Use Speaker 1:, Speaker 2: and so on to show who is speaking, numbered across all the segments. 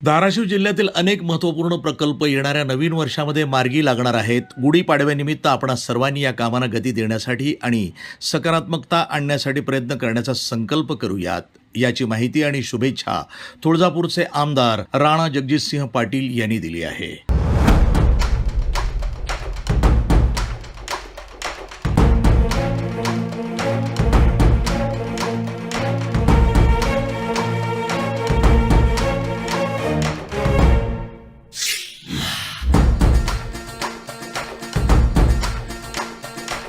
Speaker 1: धाराशिव जिल्ह्यातील अनेक महत्त्वपूर्ण प्रकल्प येणाऱ्या नवीन वर्षामध्ये मार्गी लागणार आहेत. गुढीपाडव्यानिमित्त आपण सर्वांनी या कामांना गती देण्यासाठी आणि सकारात्मकता आणण्यासाठी प्रयत्न करण्याचा संकल्प करूयात. याची माहिती आणि शुभेच्छा तुळजापूरचे आमदार राणा जगजितसिंह पाटील यांनी दिली आहे.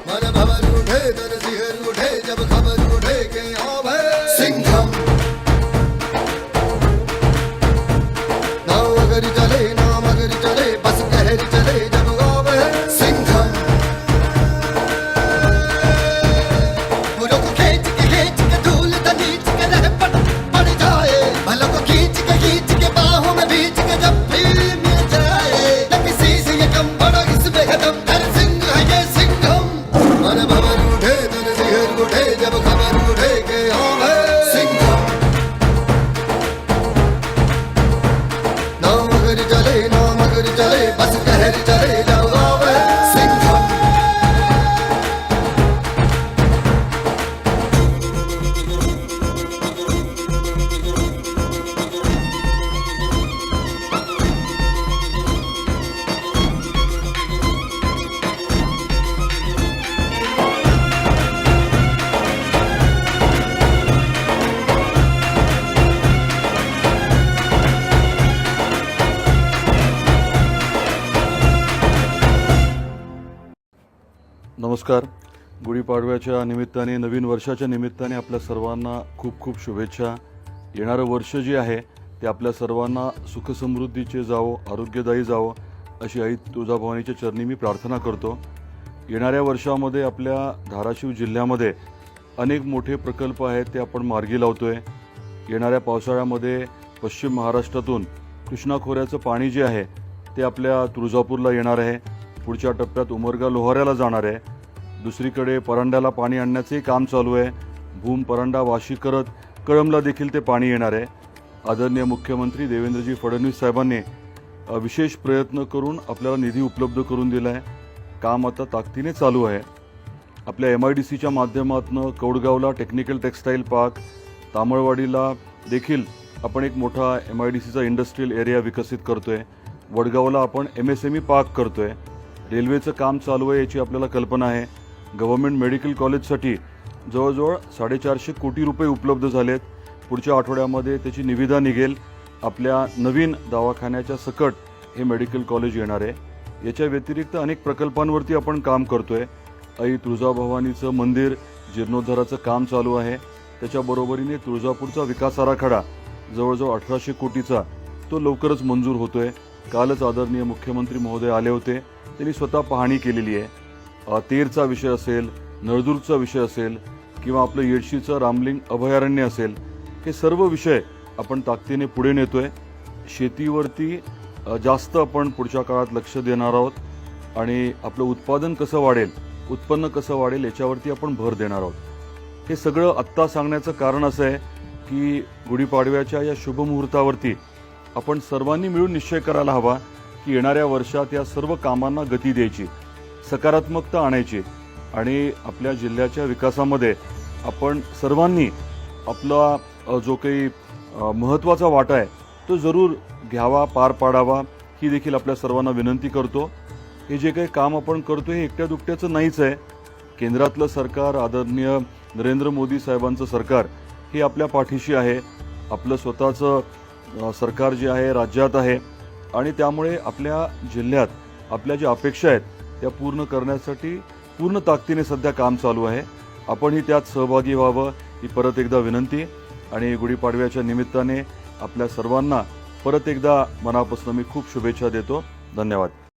Speaker 2: मन भवर उठे तर सिहर उठे जब खबर उठे के आओ भय सिंघम ना मगर चले बस कहर चले जब आओ भय सिंघम बुरों को खींच के धूल दनीच के रह पड़ जाए भलों को खींच के बाहों में बीच के जब भी मिल जाए न किसी से ये कम बड़ा इसमें कदम हर सिंह है ये सिंघम. मन भवर उठे तर सिहर उठे जब खबर उठे के आओ भय सिंघम ना मगर चले बस कहर चले जब आओ भय सिंघम.
Speaker 3: नमस्कार. गुढीपाडव्याच्या निमित्ताने नवीन वर्षाच्या निमित्ताने आपल्या सर्वांना खूप खूप शुभेच्छा. येणारं वर्ष जे आहे ते आपल्या सर्वांना सुखसमृद्धीचे जावो, आरोग्यदायी जावो अशी आई तुळजाभवानीच्या चरणी मी प्रार्थना करतो. येणाऱ्या वर्षामध्ये आपल्या धाराशिव जिल्ह्यामध्ये अनेक मोठे प्रकल्प आहेत ते आपण मार्गी लावतोय. येणाऱ्या पावसाळ्यामध्ये पश्चिम महाराष्ट्रातून कृष्णा खोऱ्याचं पाणी जे आहे ते आपल्या तुळजापूरला येणार आहे. पुढच्या टप्प्यात उमरगा लोहाऱ्याला जाणार आहे. दुसरीकडे परांड्याला पाणी आणण्याचंही काम चालू आहे. भूम परांडा वाशी करत कळंबला देखील ते पाणी येणार आहे. आदरणीय मुख्यमंत्री देवेंद्रजी फडणवीस साहेबांनी विशेष प्रयत्न करून आपल्याला निधी उपलब्ध करून दिला आहे. काम आता ताकदीने चालू आहे. आपल्या MIDCच्या माध्यमातून कौडगावला टेक्निकल टेक्स्टाईल पार्क, तामळवाडीला देखील आपण एक मोठा MIDCचा इंडस्ट्रियल एरिया विकसित करतोय. वडगावला आपण MSME पार्क करतोय. रेल्वेचं काम चालू आहे याची आपल्याला कल्पना आहे. गव्हर्नमेंट मेडिकल कॉलेजसाठी जवळजवळ 450 कोटी रुपये उपलब्ध झालेत. पुढच्या आठवड्यामध्ये त्याची निविदा निघेल. आपल्या नवीन दवाखान्याच्या सकट हे मेडिकल कॉलेज येणार आहे. याच्या व्यतिरिक्त अनेक प्रकल्पांवरती आपण काम करतोय. आई तुळजाभवानीचं मंदिर जीर्णोद्धाराचं काम चालू आहे. त्याच्याबरोबरीने तुळजापूरचा विकास आराखडा जवळजवळ 1800 कोटीचा तो लवकरच मंजूर होतोय. कालच आदरणीय मुख्यमंत्री महोदय आले होते. त्यांनी स्वतः पाहणी केलेली आहे. तेरचा विषय असेल, नळदुर्गचा विषय असेल किंवा आपलं येडशीचं रामलिंग अभयारण्य असेल, हे सर्व विषय आपण ताकदीने पुढे नेतोय. शेतीवरती जास्त आपण पुढच्या काळात लक्ष देणार आहोत आणि आपलं उत्पादन कसं वाढेल, उत्पन्न कसं वाढेल याच्यावरती आपण भर देणार आहोत. हे सगळं आत्ता सांगण्याचं कारण असं आहे की गुढीपाडव्याच्या या शुभमुहूर्तावरती आपण सर्वांनी मिळून निश्चय करायला हवा की येणाऱ्या वर्षात या सर्व कामांना गती द्यायची, सकारात्मकता आणायची आणि आपल्या जिल्ह्याच्या विकासामध्ये आपण सर्वांनी आपला जो काही महत्त्वाचा वाटा आहे तो जरूर घ्यावा, पार पाडावा ही देखील आपल्या सर्वांना विनंती करतो. हे जे काही काम आपण करतो हे एकट्या दुकट्याचं नाहीच आहे. केंद्रातलं सरकार, आदरणीय नरेंद्र मोदी साहेबांचं सरकार हे आपल्या पाठीशी आहे. आपलं स्वतःचं सरकार जे आहे राज्यात आहे आणि त्यामुळे आपल्या जिल्ह्यात आपल्या ज्या अपेक्षा आहेत त्या पूर्ण करण्यासाठी पूर्ण ताकदीने सध्या काम चालू आहे. आपणही त्यात सहभागी व्हावं ही परत एकदा विनंती. आणि गुढीपाडव्याच्या निमित्ताने आपल्या सर्वांना परत एकदा मनापासून मी खूप शुभेच्छा देतो. धन्यवाद.